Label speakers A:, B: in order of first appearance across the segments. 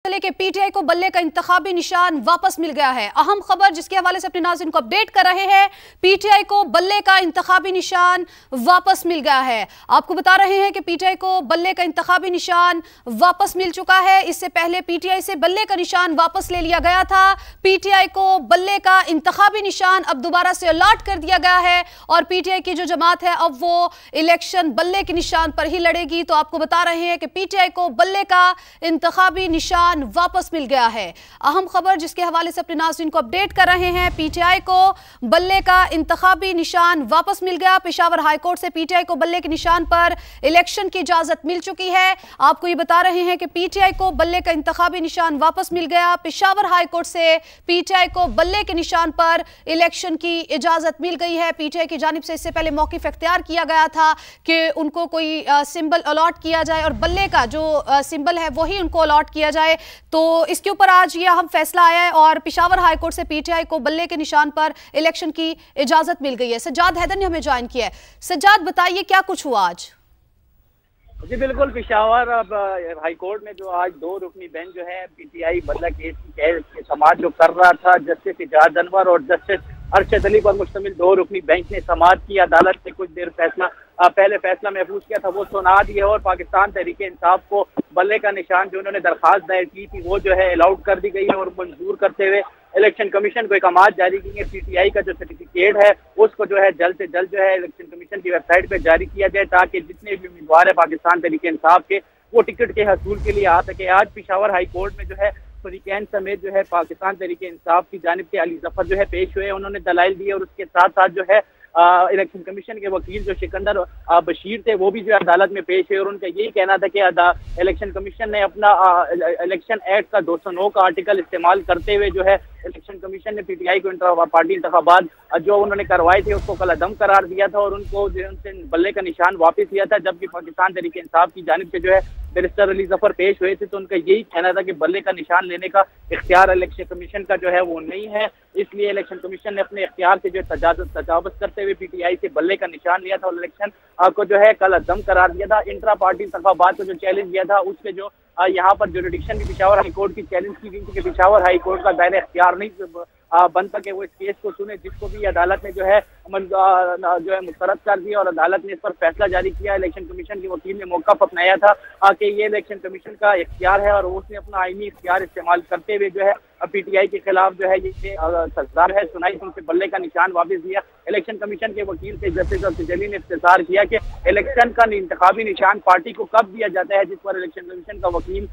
A: मुख्तलिक है, पीटीआई को बल्ले का इंतखाबी निशान वापस मिल गया है। अहम खबर जिसके हवाले से अपने नाज़रीन को अपडेट कर रहे हैं, पीटीआई को बल्ले का इंतखाबी निशान वापस मिल गया है। आपको बता रहे हैं कि पीटीआई को बल्ले का इंतखाबी निशान वापस मिल चुका है। इससे पहले पीटीआई से बल्ले का निशान वापस ले लिया गया था। पीटीआई को बल्ले का इंतखाबी निशान अब दोबारा से अलॉट कर दिया गया है और पीटीआई की जो जमात है अब वो इलेक्शन बल्ले के निशान पर ही लड़ेगी। तो आपको बता रहे हैं कि पीटीआई को बल्ले का इंतखाबी निशान वापस मिल गया है। अहम खबर जिसके हवाले से अपने नाज़रीन को अपडेट कर रहे हैं, पीटीआई को बल्ले का इंतखाबी निशान वापस मिल गया। पेशावर हाई कोर्ट से पीटीआई को बल्ले के निशान पर इलेक्शन की इजाजत मिल चुकी है। आपको ये बता रहे हैं कि पीटीआई को बल्ले का इंतखाबी निशान वापस मिल गया। पेशावर हाई कोर्ट से पीटीआई को बल्ले के निशान पर इलेक्शन की इजाजत मिल गई है। पीटीआई की जानिब से इससे पहले मौक़िफ़ इख्तियार किया गया था कि उनको कोई सिंबल अलॉट किया जाए और बल्ले का जो सिंबल है वही उनको अलॉट किया जाए। तो इसके ऊपर आज ये अहम फैसला आया है और पेशावर हाई कोर्ट से पीटीआई को बल्ले के निशान पर इलेक्शन की इजाजत मिल गई है। सज्जाद हैदर ने हमें ज्वाइन किया है। सज्जाद, बताइए क्या कुछ हुआ आज?
B: जी बिल्कुल, पेशावर हाई कोर्ट में जो आज 2 रुकनी बेंच जो है पीटीआई बल्ला केस की समाअत जो कर रहा था, जस्टिस इजाज अनवर और जस्टिस अरशद अली पर मुश्तमिल 2 रुकनी बेंच ने समाअत की। अदालत ने कुछ देर पहले फैसला महफूज किया था वो सुना दिया और पाकिस्तान तहरीक इंसाफ को बल्ले का निशान जो उन्होंने दरखास्त दायर की थी वो जो है अलाउड कर दी गई है और मंजूर करते हुए इलेक्शन कमीशन को अहकामात जारी किए। पीटीआई का जो सर्टिफिकेट है उसको जो है जल्द से जल्द जो है इलेक्शन कमीशन की वेबसाइट पे जारी किया जाए ताकि जितने भी उम्मीदवार है पाकिस्तान तहरीक इंसाफ के वो टिकट के हसूल के लिए आ सके। आज पेशावर हाई कोर्ट में जो है फरीकैन समेत जो है पाकिस्तान तहरीक इंसाफ की जानिब से अली जफर जो है पेश हुए, उन्होंने दलाइल दिए और उसके साथ साथ जो है इलेक्शन कमीशन के वकील जो सिकंदर बशीर थे वो भी जो है अदालत में पेश हुए और उनका यही कहना था कि इलेक्शन कमीशन ने अपना इलेक्शन एक्ट का 209 का आर्टिकल इस्तेमाल करते हुए जो है इलेक्शन कमीशन ने पीटीआई को पार्टी इंतखाबात जो उन्होंने करवाए थे उसको कलअदम करार दिया था और उनको जो उनसे बल्ले का निशान वापस लिया था। जबकि पाकिस्तान तहरीक इंसाफ की जानिब से जो है बैरिस्टर अली जफर पेश हुए थे तो उनका यही कहना था कि बल्ले का निशान लेने का इख्तियार इलेक्शन कमीशन का जो है वो नहीं है, इसलिए इलेक्शन कमीशन ने अपने इख्तियार से जो तजावुज़ करते हुए पीटीआई से बल्ले का निशान लिया था और इलेक्शन को जो है कल अदम करार दिया था। इंट्रा पार्टी इंतखाबात को जो चैलेंज किया था उसके जो यहाँ पर जुरिडिक्शन भी पेशावर हाई कोर्ट की चैलेंज की गई थी कि पेशावर हाई कोर्ट का दायरा इख्तियार नहीं बनता कि वो इस केस को सुने, जिसको भी अदालत ने जो है मुस्तरद कर दिया और अदालत ने इस पर फैसला जारी किया। इलेक्शन कमीशन के वकील ने मौक़िफ़ अपनाया था कि ये इलेक्शन कमीशन का इख्तियार है और उसने अपना आईनी इख्तियार इस्तेमाल करते हुए जो है पीटीआई के खिलाफ जो है ये सज़ा है सुनाई तो उनसे बल्ले का निशान वापस दिया। इलेक्शन कमीशन के वकील से जस्टिस अरशद अली ने इख्तिसार किया कि इलेक्शन का इंतखाबी निशान पार्टी को कब दिया जाता है, जिस पर इलेक्शन कमीशन का वकील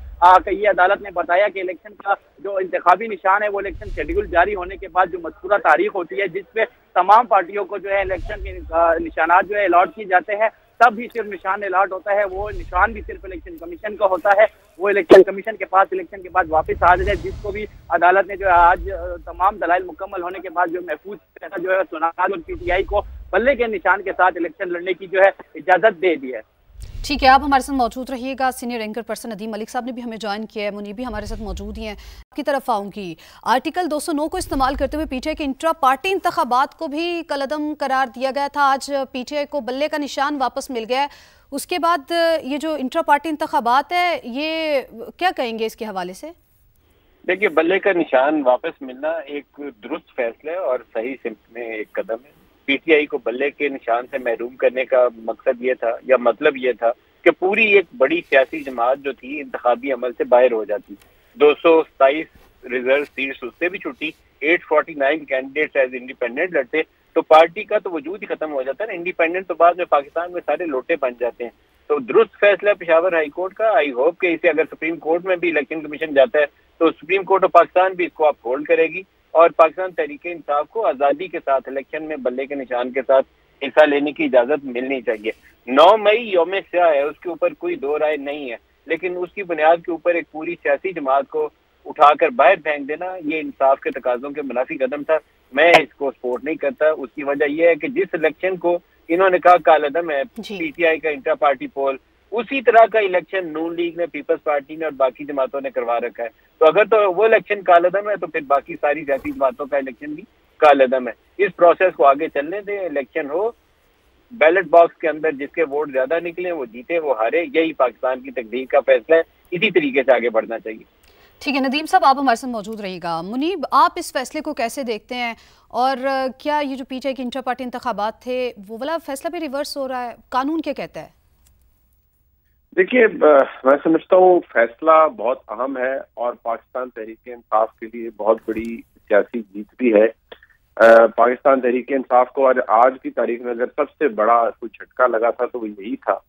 B: ये अदालत ने बताया कि इलेक्शन का जो इंतखाबी निशान है वो इलेक्शन शेड्यूल जारी होने के बाद जो मज़कूरा तारीख होती है जिसपे तमाम पार्टियों को जो है इलेक्शन के निशानात जो है अलॉट किए जाते हैं तब भी सिर्फ निशान अलॉट होता है, वो निशान भी सिर्फ इलेक्शन कमीशन का होता है, वो इलेक्शन कमीशन के पास इलेक्शन के बाद वापस आ जाए, जिसको भी अदालत ने जो है आज तमाम दलाइल मुकम्मल होने के बाद जो महफूज जो है सुना और पीटीआई को बल्ले के निशान के साथ इलेक्शन लड़ने की जो है इजाजत दे दी है।
A: ठीक है, आप हमारे साथ मौजूद रहिएगा। Senior anchor person Nadeem Malik साहब ने भी हमें ज्वाइन किया है, मुनीब भी हमारे साथ मौजूद ही हैं। आपकी तरफ आऊँगी, आर्टिकल 209 को इस्तेमाल करते हुए पीटीआई के इंट्रा पार्टी इंतखाबात को भी कलअदम करार दिया गया था। आज पीटीआई को बल्ले का निशान वापस मिल गया है। उसके बाद ये जो इंट्रा पार्टी इंतखाबात है ये क्या कहेंगे इसके हवाले से?
C: देखिए, बल्ले का निशान वापस मिलना एक दुरुस्त फैसला है और सही सिमत में एक कदम है। पीटीआई को बल्ले के निशान से महरूम करने का मकसद ये था या मतलब ये था कि पूरी एक बड़ी सियासी जमात जो थी इंतखाबी अमल से बाहर हो जाती। 227 रिजर्व सीट्स उससे भी छुट्टी, 849 कैंडिडेट्स एज इंडिपेंडेंट लड़ते तो पार्टी का तो वजूद ही खत्म हो जाता है ना। इंडिपेंडेंट तो बाद में पाकिस्तान में सारे लोटे बन जाते हैं। तो दुरुस्त फैसला पेशावर हाई कोर्ट का। आई होप कि इसे अगर सुप्रीम कोर्ट में भी इलेक्शन कमीशन जाता है तो सुप्रीम कोर्ट ऑफ पाकिस्तान भी इसको अपहोल्ड करेगी और पाकिस्तान तहरीक इंसाफ को आज़ादी के साथ इलेक्शन में बल्ले के निशान के साथ हिस्सा लेने की इजाज़त मिलनी चाहिए। 9 मई यौम स्याह है, उसके ऊपर कोई दो राय नहीं है, लेकिन उसकी बुनियाद के ऊपर एक पूरी सियासी जमात को उठाकर बाहर फेंक देना ये इंसाफ के तकाज़ों के मुनाफी कदम था। मैं इसको सपोर्ट नहीं करता। उसकी वजह यह है कि जिस इलेक्शन को इन्होंने कहा कालअदम है पीटीआई का इंटर पार्टी पोल, उसी तरह का इलेक्शन नून लीग ने, पीपल्स पार्टी ने और बाकी जमातों ने करवा रखा है। तो अगर तो वो इलेक्शन कालअदम है तो फिर बाकी सारी सियासी जमातों का इलेक्शन भी कालअदम है। इस प्रोसेस को आगे चलने दें, इलेक्शन हो, बैलेट बॉक्स के अंदर जिसके वोट ज्यादा निकले वो जीते, वो हारे, यही पाकिस्तान की तकदीर का फैसला है। इसी तरीके से आगे बढ़ना चाहिए।
A: ठीक है नदीम साहब, आप हमारे साथ मौजूद रहिएगा। मुनीब, आप इस फैसले को कैसे देखते हैं और क्या ये जो पीटीआई के इंटर पार्टी इंतखाबात थे वो वाला फैसला भी रिवर्स हो रहा है? कानून क्या कहता है?
D: देखिए, मैं समझता हूँ फैसला बहुत अहम है और पाकिस्तान तहरीक इंसाफ के लिए बहुत बड़ी सियासी जीत भी है। पाकिस्तान तहरीक इंसाफ को आज की तारीख में अगर सबसे बड़ा कोई झटका लगा था तो वो यही था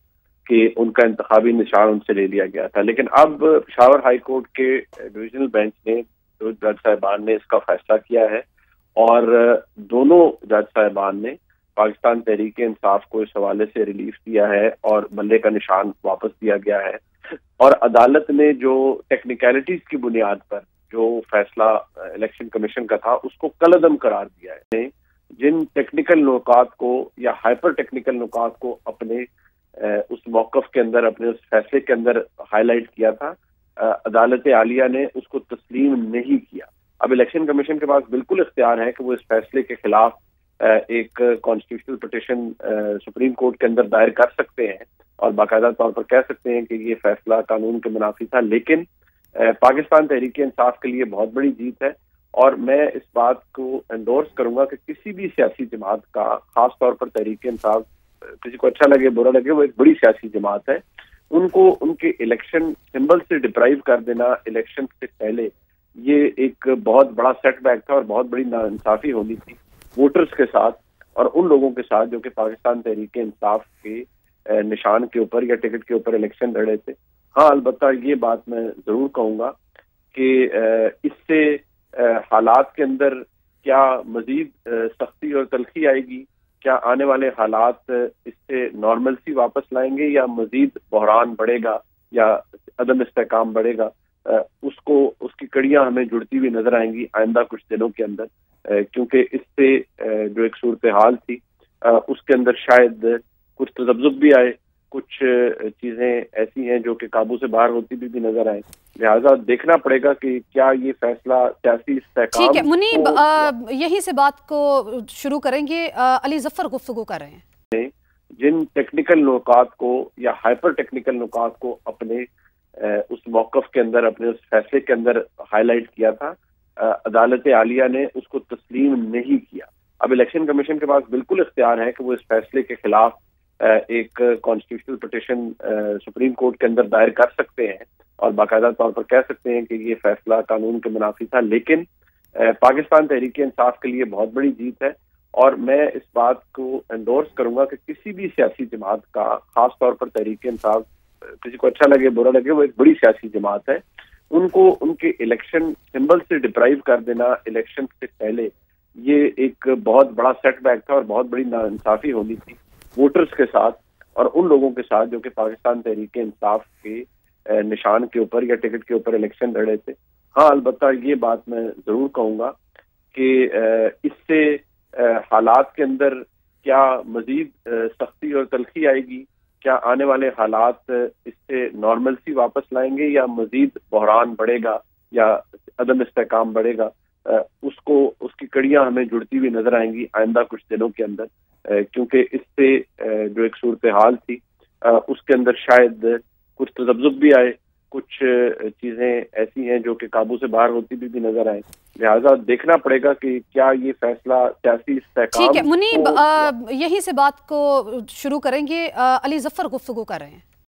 D: कि उनका इंतखाबी निशान उनसे ले लिया गया था। लेकिन अब पेशावर हाई कोर्ट के डिविजनल बेंच ने, दो जज साहिबान ने इसका फैसला किया है और दोनों जज साहिबान ने पाकिस्तान तहरीक इंसाफ को इस हवाले से रिलीफ दिया है और बल्ले का निशान वापस दिया गया है। और अदालत ने जो टेक्निकलिटीज की बुनियाद पर जो फैसला इलेक्शन कमीशन का था उसको कलअदम करार दिया है। जिन टेक्निकल नुकात को या हाइपर टेक्निकल नुकात को अपने उस मौकफ के अंदर, अपने उस फैसले के अंदर हाईलाइट किया था, अदालत आलिया ने उसको तस्लीम नहीं किया। अब इलेक्शन कमीशन के पास बिल्कुल इख्तियार है कि वो इस फैसले के खिलाफ एक कॉन्स्टिट्यूशनल पिटीशन सुप्रीम कोर्ट के अंदर दायर कर सकते हैं और बाकायदा तौर पर कह सकते हैं कि ये फैसला कानून के मुनाफी था। लेकिन पाकिस्तान तहरीक इंसाफ के लिए बहुत बड़ी जीत है और मैं इस बात को एंडोर्स करूंगा कि किसी भी सियासी जमात का, खास तौर पर तहरीक इंसाफ, किसी को अच्छा लगे बुरा लगे, वो एक बड़ी सियासी जमात है, उनको उनके इलेक्शन सिंबल से डिप्राइव कर देना इलेक्शन से पहले ये एक बहुत बड़ा सेटबैक था और बहुत बड़ी नाइंसाफी होनी थी वोटर्स के साथ और उन लोगों के साथ जो कि पाकिस्तान तहरीक इंसाफ के निशान के ऊपर या टिकट के ऊपर इलेक्शन लड़े थे। हाँ, अलबत्ता ये बात मैं जरूर कहूंगा कि इससे हालात के अंदर क्या मजीद सख्ती और तलखी आएगी, क्या आने वाले हालात इससे नॉर्मलसी वापस लाएंगे या मजीद बहरान बढ़ेगा या अदम इस्तेहकाम बढ़ेगा, उसकी कड़ियां हमें जुड़ती हुई नजर आएंगी आइंदा कुछ दिनों के अंदर। क्योंकि इससे जो एक सूरत हाल थी उसके अंदर शायद कुछ तजब्जुब भी आए, कुछ चीजें ऐसी हैं जो कि काबू से बाहर होती भी नजर आए। लिहाजा देखना पड़ेगा कि क्या ये फैसला सियासी इस्तेहकाम।
A: ठीक है मुनीब, यही से बात को शुरू करेंगे। अली जफर गुफ्तगू कर रहे हैं।
D: जिन टेक्निकल नुकात को या हाइपर टेक्निकल नुकात को अपने उस मौकफ के अंदर, अपने उस फैसले के अंदर हाईलाइट किया था, अदालत आलिया ने उसको तस्लीम नहीं किया। अब इलेक्शन कमीशन के पास बिल्कुल इख्तियार है कि वो इस फैसले के खिलाफ एक कॉन्स्टिट्यूशनल पिटीशन सुप्रीम कोर्ट के अंदर दायर कर सकते हैं और बाकायदा तौर पर कह सकते हैं कि ये फैसला कानून के मुनाफी था। लेकिन पाकिस्तान तहरीक इंसाफ के लिए बहुत बड़ी जीत है और मैं इस बात को एंडोर्स करूंगा कि किसी भी सियासी जमात का, खास तौर पर तहरीक इंसाफ, किसी को अच्छा लगे बुरा लगे, वो एक बड़ी सियासी जमात है, उनको उनके इलेक्शन सिंबल से डिप्राइव कर देना इलेक्शन से पहले ये एक बहुत बड़ा सेटबैक था और बहुत बड़ी नाइंसाफी होनी थी वोटर्स के साथ और उन लोगों के साथ जो कि पाकिस्तान तहरीक इंसाफ के निशान के ऊपर या टिकट के ऊपर इलेक्शन लड़े थे। हाँ, अलबत्ता ये बात मैं जरूर कहूंगा कि इससे हालात के अंदर क्या मजीद सख्ती और तलखी आएगी, क्या आने वाले हालात इससे नॉर्मलसी वापस लाएंगे या मजीद बहरान बढ़ेगा या अदम इस्तेहकाम बढ़ेगा, उसकी कड़ियां हमें जुड़ती हुई नजर आएंगी आइंदा कुछ दिनों के अंदर। क्योंकि इससे जो एक सूरत हाल थी उसके अंदर शायद कुछ तजब्जुब भी आए, कुछ चीजें ऐसी हैं जो कि काबू से बाहर होती भी नजर आए। लिहाजा देखना पड़ेगा कि क्या ये फैसला सियासी इस्तेहकाम।
A: ठीक है मुनीब, यही से बात को शुरू करेंगे। अली जफर गुफ्तगू कर रहे हैं।